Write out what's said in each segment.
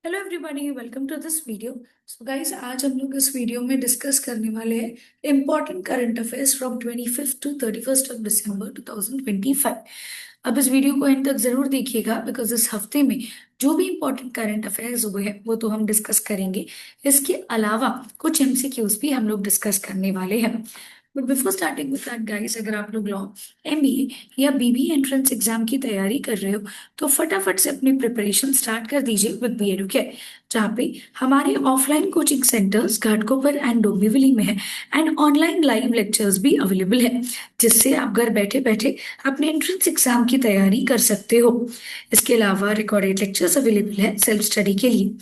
Hello everybody, welcome to this video. So guys, आज हम लोग इस वीडियो में डिस्कस करने वाले हैं important current affairs from 25 to 31 of December 2025। अब इस वीडियो को एंड तक जरूर देखिएगा बिकॉज इस हफ्ते में जो भी इम्पोर्टेंट करंट अफेयर्स हुए हैं वो तो हम डिस्कस करेंगे। इसके अलावा कुछ एमसीक्यूज भी हम लोग डिस्कस करने वाले हैं। But before starting with that guys, अगर आप लोग लॉ, एमबीए या बीबीए एंट्रेंस एग्जाम की तैयारी कर रहे हो तो फटाफट से अपनी प्रिपरेशन स्टार्ट कर दीजिए विद बी एडुकेट, जहाँ पे हमारे offline coaching centres Ghatkopar and Dombivli में है एंड ऑनलाइन लाइव लेक्चर्स भी अवेलेबल है, जिससे आप घर बैठे बैठे अपने एंट्रेंस एग्जाम की तैयारी कर सकते हो। इसके अलावा रिकॉर्डेड लेक्चर्स अवेलेबल है सेल्फ स्टडी के लिए।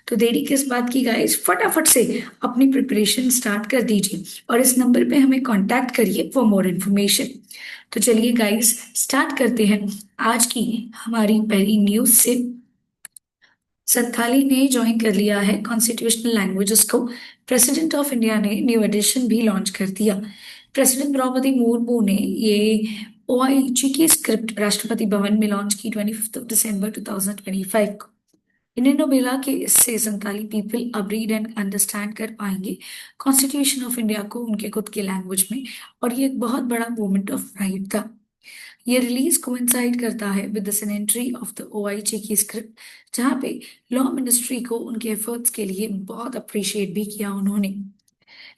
तो देरी किस बात की गाइस, फटाफट से अपनी प्रिपरेशन स्टार्ट कर दीजिए और इस नंबर पे हमें कांटेक्ट करिए फॉर मोर इन्फॉर्मेशन। तो चलिए गाइस, स्टार्ट करते हैं आज की हमारी पहली न्यूज से। संथाली ने ज्वाइन कर लिया है कॉन्स्टिट्यूशनल लैंग्वेजेस को। प्रेसिडेंट ऑफ इंडिया ने न्यू एडिशन भी लॉन्च कर दिया। प्रेसिडेंट द्रौपदी मुर्मू ने ये ओआईजी की स्क्रिप्ट राष्ट्रपति भवन में लॉन्च की 25 दिसंबर 2025 को। इन्हें मिला कि इससे संताली पीपल अब रीड एंड अंडरस्टैंड कर पाएंगे कॉन्स्टिट्यूशन ऑफ इंडिया को उनके खुद के लैंग्वेज में, और ये एक बहुत बड़ा मूवमेंट ऑफ प्राइड था। ये रिलीज कोइंसाइड करता है विद द सेनेंट्री ऑफ द ओआईजी की स्क्रिप्ट, जहाँ पे लॉ मिनिस्ट्री को उनके एफर्ट्स के लिए बहुत अप्रिशिएट भी किया उन्होंने।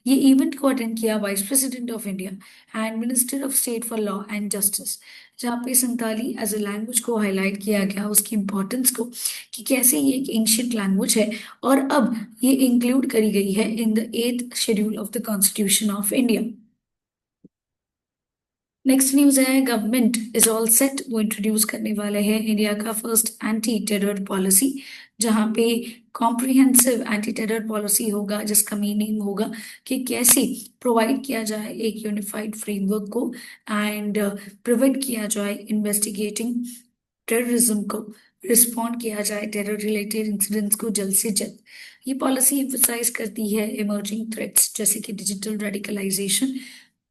ये इवेंट को अटेंड किया vice president of India and minister of state for law and justice, जहाँ पे संताली एज ए लैंग्वेज को हाईलाइट किया गया, उसकी इम्पोर्टेंस को, कि कैसे ये एक एंशियंट लैंग्वेज है और अब ये इंक्लूड करी गई है in the 8th schedule of the constitution of India. Next news है, गवर्नमेंट इज ऑल सेट, वो इंट्रोड्यूस करने वाले हैं इंडिया का फर्स्ट एंटी टेरर पॉलिसी, जहां पे कॉम्प्रिहेंसिव एंटी टेरर पॉलिसी होगा, जिसका मीनिंग होगा कि कैसे प्रोवाइड किया जाए एक यूनिफाइड फ्रेमवर्क को एंड प्रिवेंट किया जाए इन्वेस्टिगेटिंग टेररिज्म को, रिस्पॉन्ड किया जाए टेरर रिलेटेड इंसिडेंट्स को जल्द से जल्द। ये पॉलिसी एम्फसाइज करती है इमर्जिंग थ्रेट्स जैसे कि डिजिटल रेडिकलाइजेशन,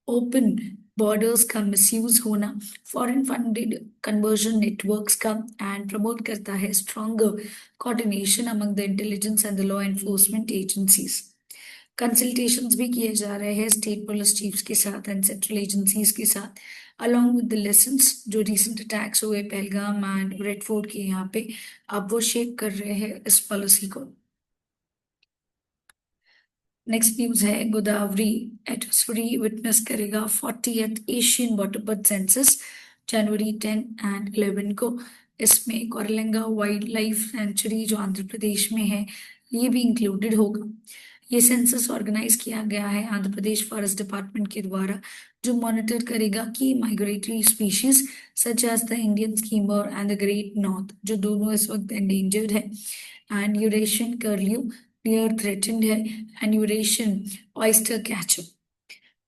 ओपन बॉर्डर्स का मिसयूज होना, फॉरेन फंडेड कन्वर्जन नेटवर्क्स का, एंड प्रमोट करता है stronger coordination among the intelligence and the law enforcement agencies. Consultations भी किए जा रहे हैं स्टेट पुलिस चीफ्स के साथ एंड सेंट्रल एजेंसीज के साथ, अलॉन्ग विद द लेसन्स जो रिसेंट अटैक्स हुए पहलगाम एंड रेड फोर्ट के यहाँ पे, अब वो शेप कर रहे हैं इस पॉलिसी को। नेक्स्ट न्यूज है, गोदावरी एटमॉस्फेरी विटनेस करेगा 40th Asian water bird census January 10 and 11 को। इसमें कोरलेंगा वाइल्ड लाइफ सेंचुरी जो आंध्र प्रदेश में है, ये भी इंक्लूडेड होगा। ये सेंसस ऑर्गेनाइज किया गया है आंध्र प्रदेश फॉरेस्ट डिपार्टमेंट के द्वारा, जो मॉनिटर करेगा कि migratory species such as the Indian skimmer and the great north, जो दोनों इस वक्त एंडेंजर्ड है, and Eurasian curlew near threatened है, and Eurasian oystercatcher.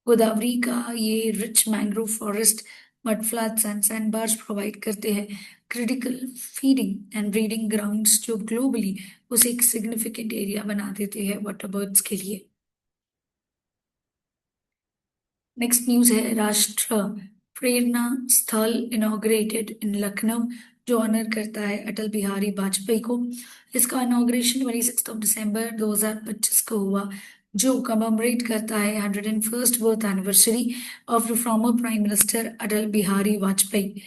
Godavari का ये rich mangrove forest, mud flats and sand bars provide करते हैं critical feeding and breeding grounds, जो ग्लोबली उसे एक सिग्निफिकेंट एरिया बना देते हैं वाटर बर्ड्स के लिए। नेक्स्ट न्यूज है, राष्ट्र प्रेरणा स्थल इनॉग्रेटेड इन लखनऊ, जो ऑनर करता है अटल बिहारी वाजपेयी को। इसका इनॉग्रेशन 26 दिसंबर 2025 को हुआ, जो कमेमोरेट करता है 101st birth anniversary of the former prime minister Atal Bihari Vajpayee.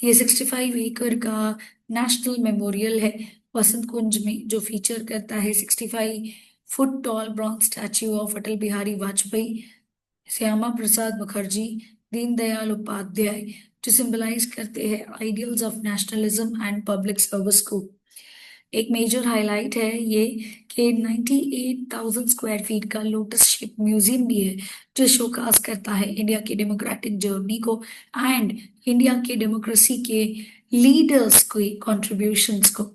ये 65 एकड़ का नेशनल मेमोरियल है वसंत कुंज में, जो फीचर करता है 65 foot tall bronze statue of Atal Bihari Vajpayee, Shyama Prasad Mukherjee, Deendayal Upadhyay, जो सिंबलाइज करते हैं ideals of nationalism and public service को। एक मेजर हाईलाइट है ये कि 98,000 स्क्वायर फीट का लोटस शेप म्यूजियम भी है, जो शोकास करता है इंडिया की डेमोक्रेटिक जर्नी को एंड इंडिया के डेमोक्रेसी के लीडर्स को कॉन्ट्रीब्यूशंस को।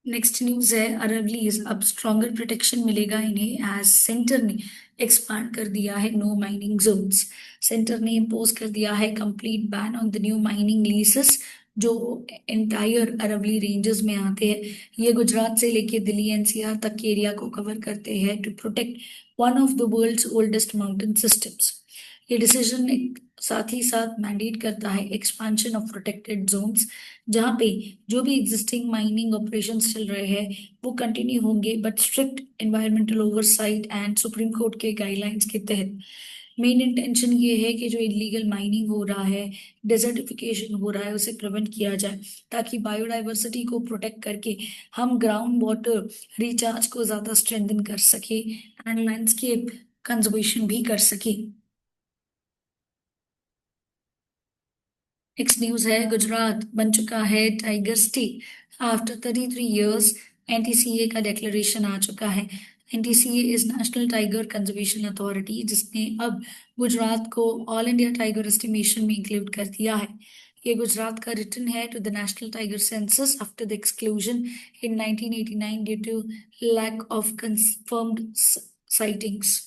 नेक्स्ट न्यूज है, अरवलीज अब स्ट्रॉन्गर प्रोटेक्शन मिलेगा इन्हें एज सेंटर ने एक्सपांड कर दिया है नो माइनिंग जोन्स। सेंटर ने इम्पोज कर दिया है complete ban on the new mining leases, जो एंटायर अरवली रेंजेस में आते हैं। ये गुजरात से लेके दिल्ली एनसीआर तक के एरिया को कवर करते हैं to protect one of the world's oldest mountain systems. ये डिसीजन एक साथ ही साथ मैंडेट करता है एक्सपांशन ऑफ प्रोटेक्टेड जोन्स, जहाँ पे जो भी एग्जिस्टिंग माइनिंग ऑपरेशंस चल रहे हैं वो कंटिन्यू होंगे, but strict environmental oversight and supreme court के गाइडलाइंस के तहत। मेन इंटेंशन ये है कि जो इलीगल माइनिंग हो रहा है, डेजर्टिफिकेशन हो रहा है, उसे प्रिवेंट किया जाए, ताकि बायोडाइवर्सिटी को प्रोटेक्ट करके हम ग्राउंड वाटर रिचार्ज को ज्यादा स्ट्रेंथन कर सके एंड लैंडस्केप कंजर्वेशन भी कर सके। नेक्स्ट न्यूज है, गुजरात बन चुका है tiger state after 33 years. NTCA का डिक्लेरेशन आ चुका है। NTCA is national tiger conservation authority, जिसने अब गुजरात को ऑल इंडिया टाइगर एस्टिमेशन में इंक्लूड कर दिया है। ये गुजरात का रिटर्न है to the national tiger census after the exclusion in 1989 due to lack of confirmed sightings.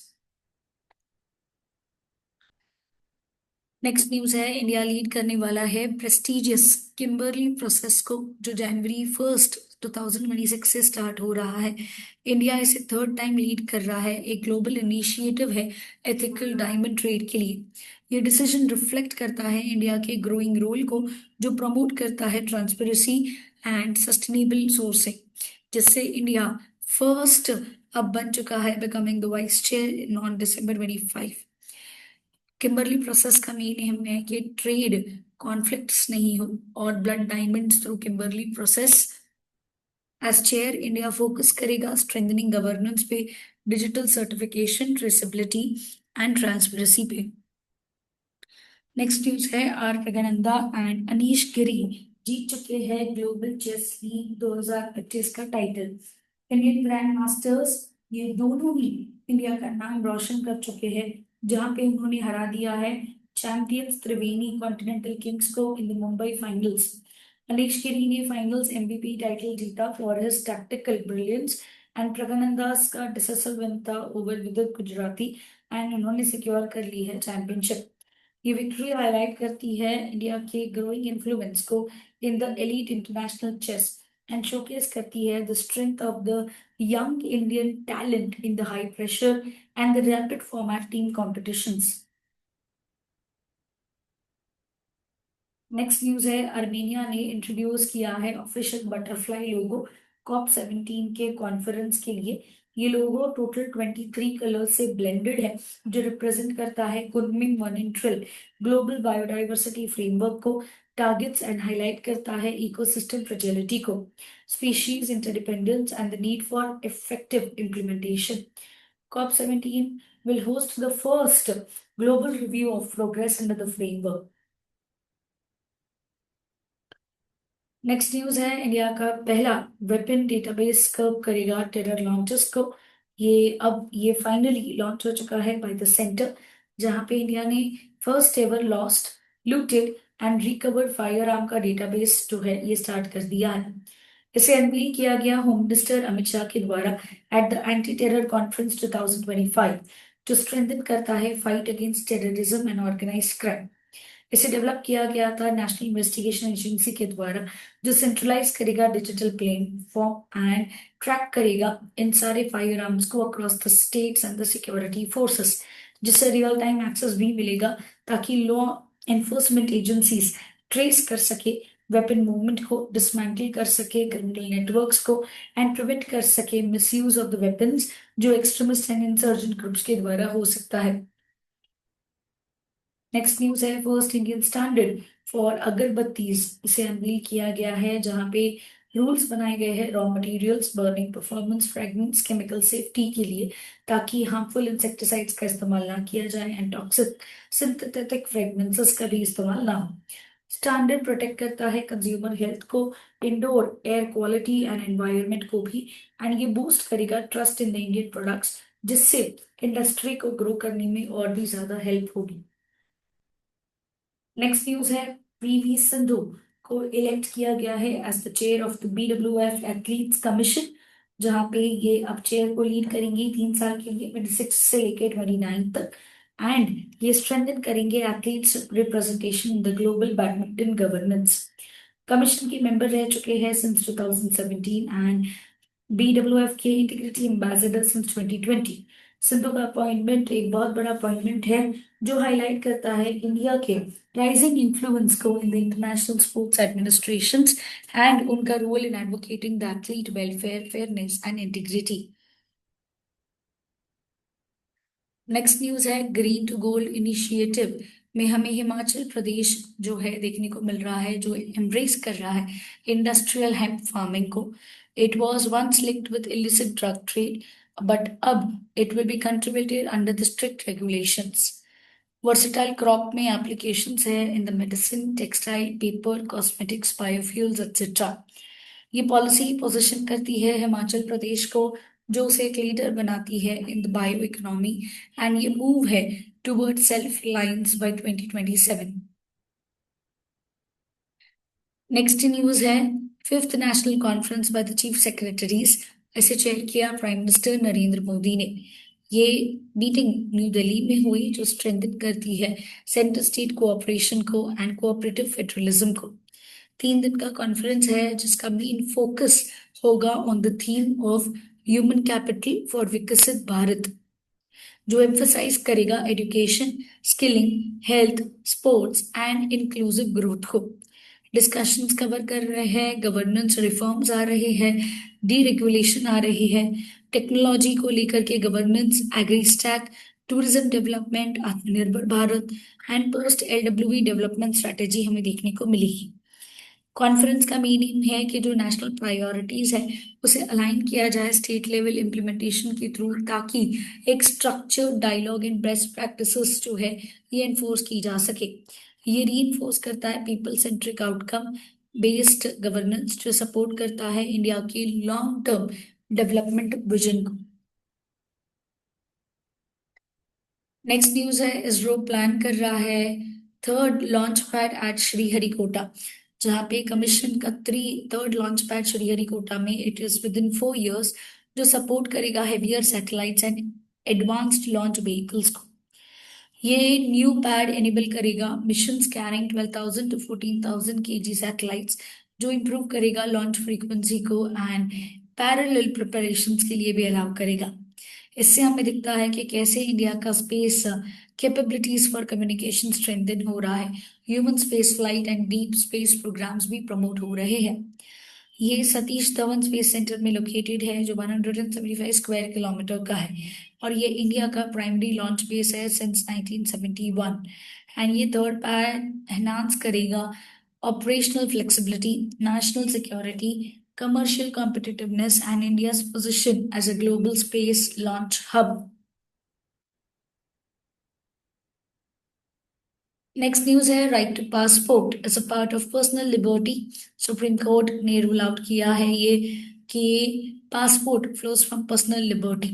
Next news है, इंडिया लीड करने वाला है प्रेस्टिजियस किम्बरली प्रोसेस को, जो जनवरी 1 2026 से स्टार्ट हो रहा है। इंडिया इसे थर्ड टाइम लीड कर रहा है। एक ग्लोबल इनिशिएटिव है एथिकल डायमंड ट्रेड के लिए। ये डिसीजन रिफ्लेक्ट करता है इंडिया के ग्रोइंग रोल को, जो प्रमोट करता है ट्रांसपेरेंसी एंड सस्टेनेबल सोर्सिंग, जिससे इंडिया फर्स्ट अब बन चुका है, becoming the vice chair on December 25। Kimberley process का मेन एम है कि ट्रेड कॉन्फ्लिक्ट्स नहीं हो और blood diamonds through Kimberley process. As chair India focus करेगा स्ट्रेंथनिंग गवर्नेंस पे, digital certification, traceability and transparency पे। नेक्स्ट न्यूज है, आर प्रगनंदा एंड अनीश गिरी जीत चुके हैं ग्लोबल चेस लीग 2025 का टाइटल। इंडियन ग्रैंड मास्टर्स, ये दोनों ही इंडिया का नाम रोशन कर चुके हैं, जहां पे उन्होंने हरा दिया है चैंपियंस त्रिवेणी कॉन्टिनेंटल किंग्स को in the Mumbai finals. Anish Giri ने फाइनल्स एमवीपी टाइटल जीता for his tactical brilliance, and Praggnanandhaa's का डिसिसिव विन था ओवर विदित गुजराती, एंड उन्होंने सिक्योर कर ली है चैंपियनशिप। ये विक्ट्री हाईलाइट करती है इंडिया के ग्रोइंग इन्फ्लुएंस को in the elite international chess, and showcase करती है the strength of the young Indian talent in the high pressure and the rapid format team competitions. Next news है, Armenia ने introduce किया है official butterfly लोगो COP17 के conference के लिए। ये लोगो टोटल 23 कलर से ब्लेंडेड है, जो रिप्रेजेंट करता है कुनमिंग मॉनिटरल ग्लोबल बायोडाइवर्सिटी फ्रेमवर्क को, टारगेट्स एंड हाईलाइट करता है इकोसिस्टम फ्रेजिलिटी को, species interdependence and the need for effective implementation. COP17 will host the first global review of progress under the framework. Next news है, India का पहला weapon database कब करेगा terror launchers को। ये फाइनली लॉन्च हो चुका है बाय द सेंटर, जहां पे इंडिया ने first ever lost, looted and recovered fire arm का डेटाबेस जो है ये स्टार्ट कर दिया है। इसे अनवील किया गया होम मिनिस्टर अमित शाह के द्वारा at the anti terror conference 2025, जो स्ट्रेंथन करता है fight against terrorism and organised crime. इसे डेवलप किया गया था नेशनल इन्वेस्टिगेशन एजेंसी के द्वारा, जो सेंट्रलाइज करेगा डिजिटल प्लेटफॉर्म एंड ट्रैक करेगा इन सारे फायर आर्म्स को across the states and the security forces, जिससे रियल टाइम एक्सेस भी मिलेगा, ताकि लॉ एनफोर्समेंट एजेंसीज ट्रेस कर सके वेपन मूवमेंट को, डिसमेंटल कर सके क्रिमिनल नेटवर्क्स को, एंड प्रिवेंट कर सके मिसयूज ऑफ द वेपन्स जो एक्सट्रीमिस्ट एंड इंसर्जेंट ग्रुप्स के द्वारा हो सकता है। नेक्स्ट न्यूज है, फर्स्ट इंडियन स्टैंडर्ड फॉर अगरबत्तीज, इसे अनवील किया गया है, जहां पे रूल्स बनाए गए हैं raw materials, burning performance, fragrance, chemical safety के लिए, ताकि हार्मफुल इंसेक्टिसाइड्स का इस्तेमाल ना किया जाए एंड टॉक्सिक सिंथेटिक फ्रेगनेंसेस का भी इस्तेमाल ना हो। स्टैंडर्ड प्रोटेक्ट करता है कंज्यूमर हेल्थ को, indoor air quality and environment को भी, एंड ये बूस्ट करेगा trust in the Indian products, जिससे इंडस्ट्री को ग्रो करने में और भी ज्यादा हेल्प होगी। नेक्स्ट न्यूज है, पीवी सिंधु को इलेक्ट किया गया है as the chair of the BWF athletes commission, जहां पे ये अब चेयर को लीड करेंगी 3 साल के लिए, 26 से लेकर 29 तक, एंड ये स्ट्रेंथन करेंगे athletes representation in the global badminton governance. Commission के मेंबर रह चुके हैं सिंस 2017 एंड BWF के इंटीग्रिटी एम्बेसडर सिंस 2020। सिद्धू का अपॉइंटमेंट एक बहुत बड़ा अपॉइंटमेंट है जो हाईलाइट करता है इंडिया के राइजिंग इन्फ्लुएंस को in the international sports administrations and उनका role in advocating the athlete welfare fairness and integrity. Next news है ग्रीन टू गोल्ड इनिशिएटिव में हमें हिमाचल प्रदेश जो है देखने को मिल रहा है जो एम्ब्रेस कर रहा है इंडस्ट्रियल हेम्प फार्मिंग को। It was once linked with illicit drug trade but अब it will be contributed under the strict regulations. Versatile crop में एप्लीकेशंस है in the medicine textile paper cosmetics biofuels etcetera. ये policy position करती है हिमाचल प्रदेश को जो उसे एक लीडर बनाती है in the bio economy and ये मूव है toward self reliance by 2027। Next news है fifth national conference by the chief secretaries. इसे चेयर किया प्राइम मिनिस्टर नरेंद्र मोदी ने। ये मीटिंग न्यू दिल्ली में हुई जो स्ट्रेंथन करती है सेंटर स्टेट कोऑपरेशन को एंड कोऑपरेटिव फेडरलिज्म को। 3 दिन का कॉन्फ्रेंस है जिसका मेन फोकस होगा on the theme of human capital for विकसित भारत जो एम्फसाइज करेगा education skilling health sports and inclusive growth को। डिस्कशंस कवर कर रहे हैं गवर्नेंस रिफॉर्म्स आ रहे हैं डीरेगुलेशन आ रही है टेक्नोलॉजी को लेकर के governance agri stack tourism development Aatmanirbhar Bharat and post LWE development strategy हमें देखने को मिलेगी। कॉन्फ्रेंस का मीनिंग है कि जो नेशनल प्रायोरिटीज है उसे अलाइन किया जाए स्टेट लेवल इम्प्लीमेंटेशन के थ्रू ताकि एक structured dialogue and best practices जो है ये एनफोर्स की जा सके। ये रीइंफोर्स करता है people centric outcome based governance जो सपोर्ट करता है इंडिया की लॉन्ग टर्म डेवलपमेंट विजन को। नेक्स्ट न्यूज है इसरो प्लान कर रहा है third launch pad at Sriharikota जहाँ पे कमीशन का थर्ड लॉन्च पैड श्रीहरिकोटा में it is within 4 years जो सपोर्ट करेगा heavier satellites and advanced launch vehicles को। ये न्यू पैड एनेबल करेगा mission carrying 12,000 to 14,000 kg satellites जो इंप्रूव करेगा लॉन्च फ्रीक्वेंसी को एंड पैरेलल प्रिपरेशंस के लिए भी अलाउ करेगा। इससे हमें दिखता है कि कैसे इंडिया का space capabilities for communication strengthen हो रहा है human space flight and deep space programmes भी प्रमोट हो रहे हैं। ये सतीश धवन स्पेस सेंटर में लोकेटेड है जो 175 स्क्वायर किलोमीटर का है और ये इंडिया का प्राइमरी लॉन्च बेस है सिंस 1971 एंड ये थर्ड पैड एनहांस करेगा operational flexibility national security commercial competitiveness and India's position as a global space launch hub. Next news है right to passport as a part of personal liberty. Supreme court ने rule out किया है ये कि passport flows from personal liberty.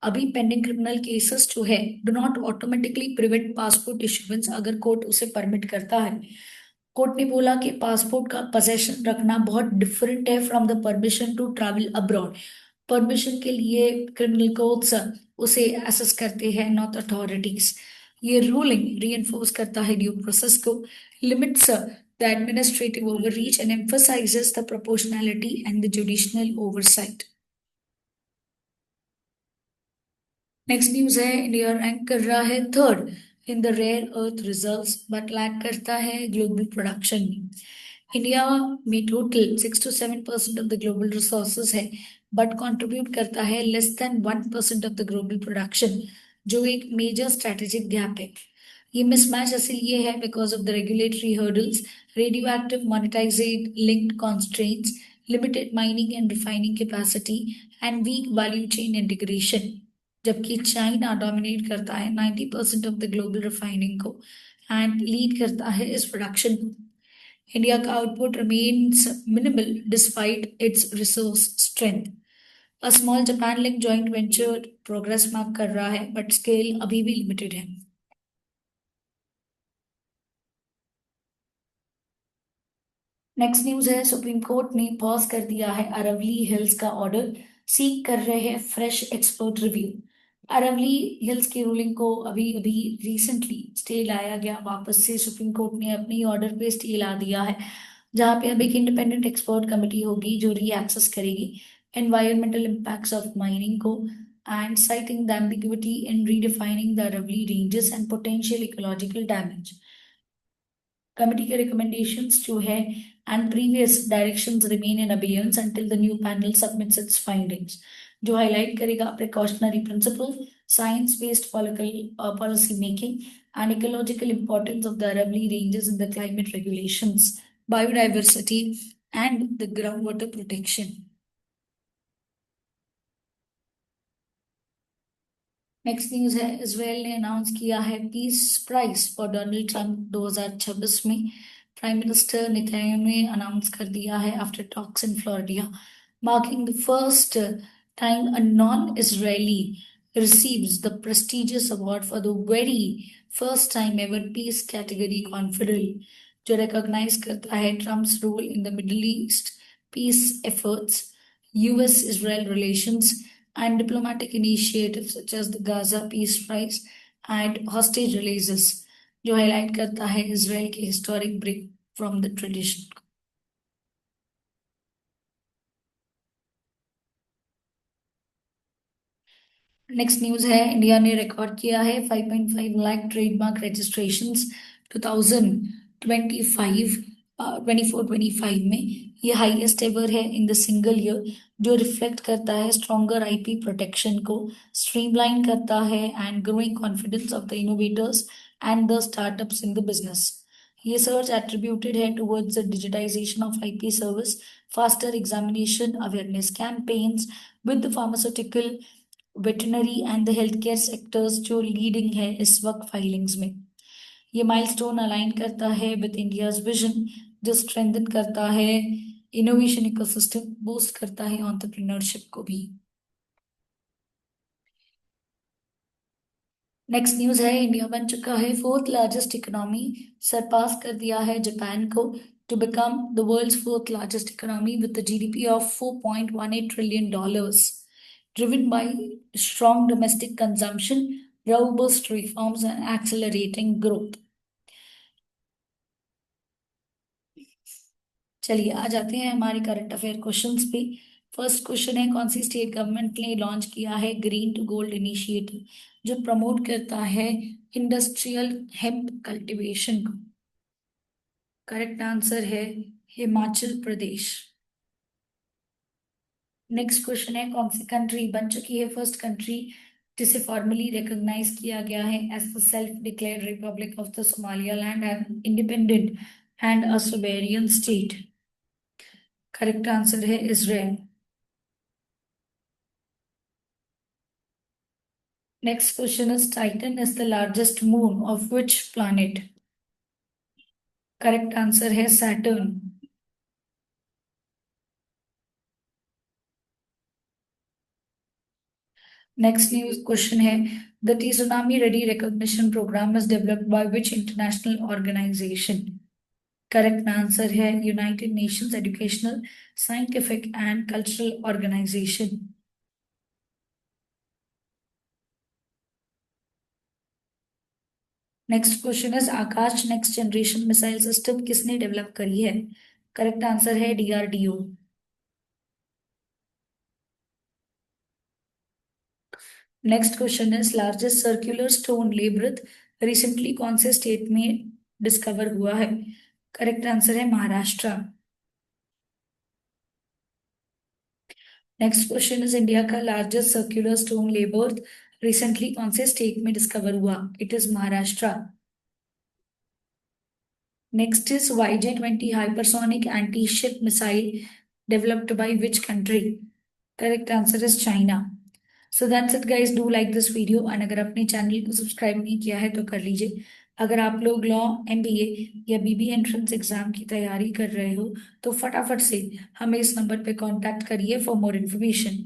अभी pending criminal cases जो है do not automatically prevent passport issuance अगर कोर्ट उसे परमिट करता है। कोर्ट ने बोला कि पासपोर्ट का पोजेशन रखना बहुत डिफरेंट है from the permission to travel abroad. Permission के लिए क्रिमिनल कोर्ट्स उसे एसेस करते हैं नॉट अथॉरिटीज। ये रूलिंग रीइंफोर्स करता है ड्यू प्रोसेस को limits the administrative overreach and emphasises the proportionality and the judicial oversight. Next news है इंडिया रैंक कर रहा है third in the rare earth reserves but lack करता है ग्लोबल प्रोडक्शन में। इंडिया में total 6 to 7% of the global resources है but contribute करता है less than 1% of the global production जो एक मेजर स्ट्रेटेजिक गैप है। ये मिसमैच इसलिए है because of the regulatory hurdles radioactive monetized linked constraints limited mining and refining capacity and weak value chain integration. जबकि China dominate करता है 90% of the global refining को एंड लीड करता है इस प्रोडक्शन को। इंडिया का output remains minimal despite its resource strength. A small Japan link joint venture progress mark कर रहा है बट स्केल अभी भी लिमिटेड है। नेक्स्ट न्यूज है सुप्रीम कोर्ट ने पॉज कर दिया है अरावली हिल्स का ऑर्डर सीक कर रहे हैं fresh expert review. Aravalli hills की रूलिंग को अभी अभी रिसेंटली स्टे लाया गया वापस से सुप्रीम कोर्ट ने अपनी ऑर्डर पे स्टे ला दिया है जहाँ पे अब एक इंडिपेंडेंट एक्सपर्ट कमेटी होगी जो री एक्सेस करेगी एनवायरमेंटल इम्पैक्ट्स ऑफ माइनिंग को and citing the ambiguity in redefining the Aravalli ranges and potential ecological damage. Committee के recommendations जो है and previous directions remain in abeyance until the new panel submits its findings, जो highlight करेगा precautionary principles, science-based policy making and ecological importance of the Aravalli ranges in the climate regulations, biodiversity and the groundwater protection. Next news है, Israel ने announce किया है peace prize for Donald Trump 2026 में। Prime minister Netanyahu ने announce कर दिया है after talks in Florida, marking the first time a non Israeli receives the prestigious award for the very first time ever peace category conferral, जो recognize करता है Trump's role in the middle east peace efforts, US-Israel relations and diplomatic initiatives such as the Gaza Peace Prize and hostage releases, जो highlight करता है Israel के historic break from the tradition. Next news है, India ने record किया है 5.5 lakh trademark registrations 2025 24-25 में। ये हाईएस्ट एवर है इन द सिंगल ईयर, जो रिफ्लेक्ट करता है स्ट्रॉन्गर आईपी प्रोटेक्शन को, स्ट्रीमलाइन करता है and growing confidence of the innovators and the startups in the business. ये सर्च एट्रीब्यूटेड है towards the digitisation of IP service, faster examination awareness campaigns with the pharmaceutical, veterinary and the health care sectors, जो leading है इस वक्त filings में। ये milestone align करता है विद इंडियाज विजन, जो स्ट्रेंथन करता है इनोवेशन इकोसिस्टम, बूस्ट करता है एंटरप्रेन्योरशिप को भी। नेक्स्ट न्यूज है, इंडिया बन चुका है फोर्थ लार्जेस्ट इकोनॉमी, सरपास कर दिया है जापान को to become the world's fourth largest economy with the GDP of $4.18 trillion, driven by strong domestic consumption, robust reforms, and accelerating growth. चलिए आ जाते हैं हमारे करंट अफेयर क्वेश्चंस पे। फर्स्ट क्वेश्चन है, कौन सी स्टेट गवर्नमेंट ने लॉन्च किया है ग्रीन टू गोल्ड इनिशिएटिव, जो प्रमोट करता है इंडस्ट्रियल हेम्प कल्टीवेशन को? करेक्ट आंसर है हिमाचल प्रदेश। नेक्स्ट क्वेश्चन है, कौन सी कंट्री बन चुकी है फर्स्ट कंट्री जिसे फॉर्मली रिकॉग्नाइज किया गया है as the self declared republic of the Somaliland and independent and a sovereign state? Correct answer है Israel. Next question is, Titan is the largest moon of which planet? Correct answer है Saturn. Next news question है, the tsunami ready recognition program is developed by which international organization? Correct answer है United Nations Educational, Scientific and Cultural Organization. Next question is, Akash next generation missile system किसने develop करी है? Correct answer है DRDO. Next question is, largest circular stone labyrinth recently कौन से state में discover हुआ है? करेक्ट आंसर है Maharashtra. Next question is, India का largest circular stone labyrinth recently कौन से स्टेट में डिस्कवर हुआ? It is Maharashtra. Next is, YJ-20 hypersonic anti-ship missile developed by which country? Correct answer is China. So that's it guys, do like this video and अगर अपने channel को subscribe नहीं किया है तो कर लीजिए। अगर आप लोग लॉ, MBA या BB एंट्रेंस एग्जाम की तैयारी कर रहे हो तो फटाफट से हमें इस नंबर पे कांटेक्ट करिए फॉर मोर इन्फॉर्मेशन।